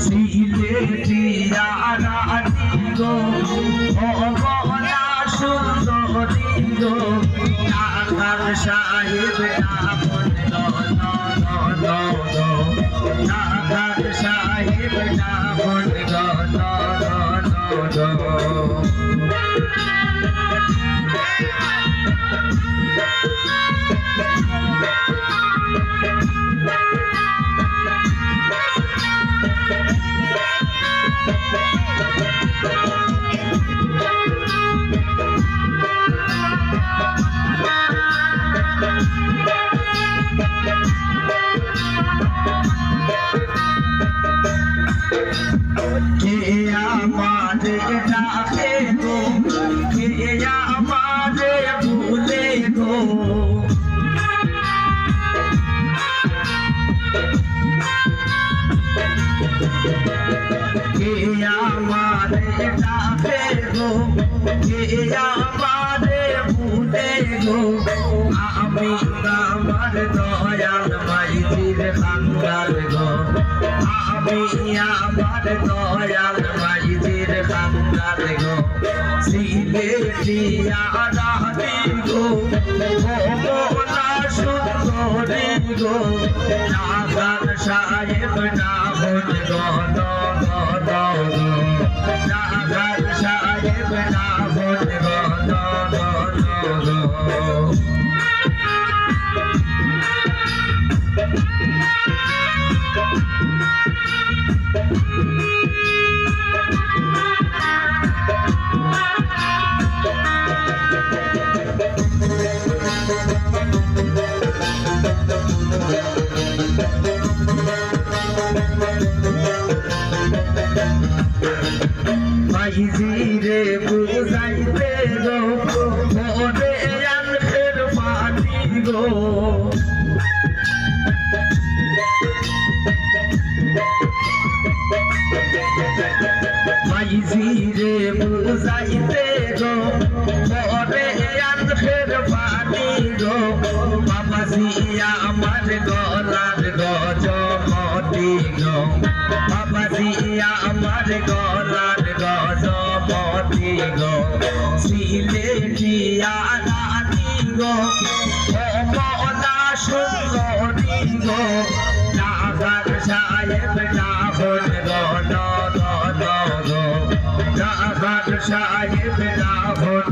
সিলেটিয়া রানী গো অবলা সুন্দরী গো ঢাকার সাহেব ডাবন ঢাকার সাহেব ডাবন কে আমারে ডাকে গো কে আমারে ভুলে গো কে আমারে ডাকে গো কে আমারে ভুলে গো আমি আমার দয়াল মাইজির খান্দার গো আমি আমার দয়াল মাইজির খান্দার গো সিলেটিয়া রানী গো মোলা সুন্দরী গো ঢাকার সাহেব ডাবন ঢাকার সাহেব ডাবন মাইজিরে বুঝাইতে গো মোরে আনখের পানি গো মাইজিরে বুঝাইতে গো মোরে আনখের পানি গো বাবাজি আমার গলার গজমতি গো বাবাজি আমার গলার গজমতি গো সিলেটিয়া রানী গো মোলা সুন্দরী গো ঢাকার সাহেব ডাবন ঢাকার সাহেব ডাবন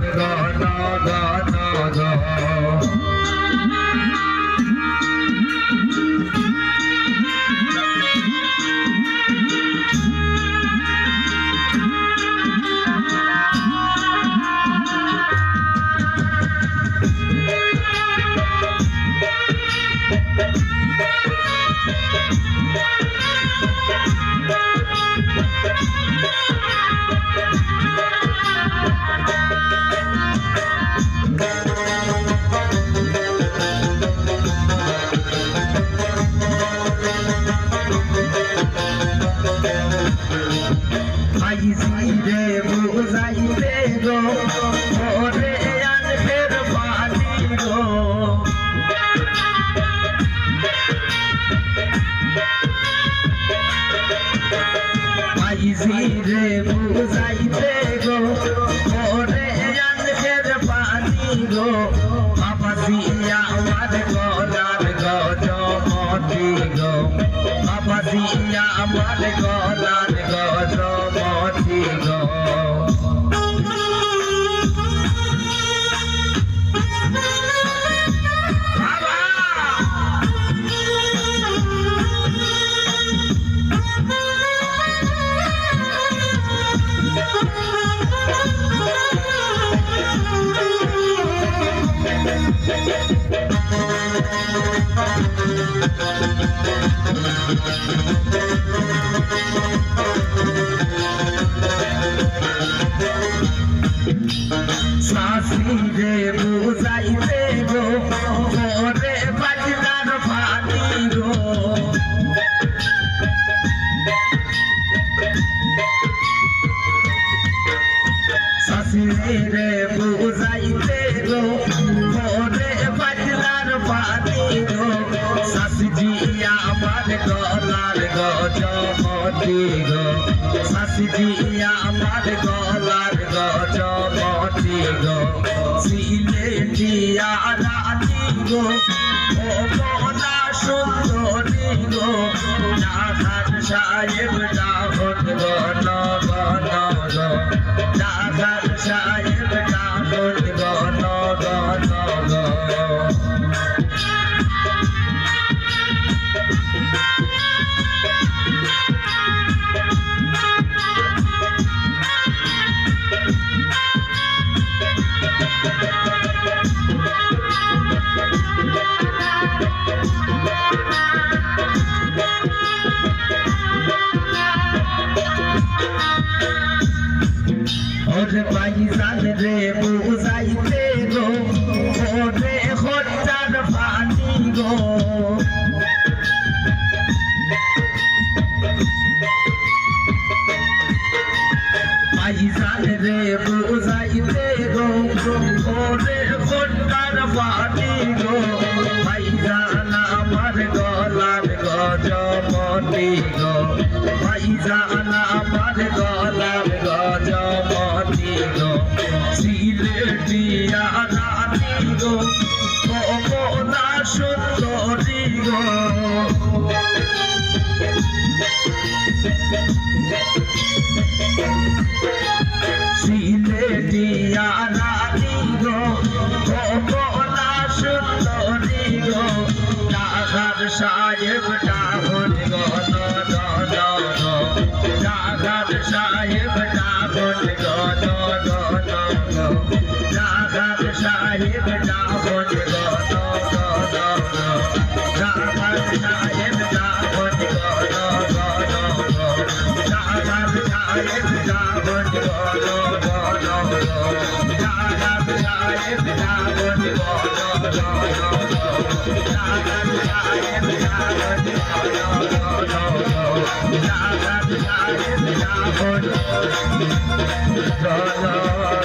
মাইজিরে বুঝাইতে গো মোরে আনখের পানি গো মাইজিরে বুঝাইতে গো মোরে আনখের পানি গো বাবাজি আমার গলার গজমতি গো বাবাজি আমার গলার গজমতি গো সাসিরে বুঝাইতে গো মোরে বাজলার পানি গো সাসিরে বুঝাইতে গো মোরে বাজলার পানি গো সাসি জিয়া আমার গলার গো গজমতি গো শাসি দিয়া আমার গলার গজমতি গো সিলেটিয়া রানী গো ও মনা সুন্দরী গো ডাকাত সাহেব ডাকত গণ গণ গো ডাকাত সাহেব ডাকত গণ গণ গো ওরে ভাইজান রে বুঝাইতে গো ওরে হত্যার পানি গো ভাইজান রে বুঝাইতে গো ওরে হত্যার পানি গো ভাইজান আমার গলার গজমতি গো ভাইজান আমার গলার গজমতি গো সিলেটিয়া রানী গো কমলা সুন্দরী গো সিলেটিয়া রানী গো কমলা সুন্দরী গো ডাকাত সাহেব ডাকত গণ গণ গো ডাকাত সাহেব ডাকত গণ গণ গো ডাকাত সাহেব ডাকত গণ গণ গো ডাকাত সাহেব ডাকত গণ গণ গো ডাকাত সাহেব ডাকত গণ গণ গো ডাকাত সাহেব ডাকত গণ গণ গো ডাকাত সাহেব ডাকত গণ গণ গো ডাকাত সাহেব ডাকত গণ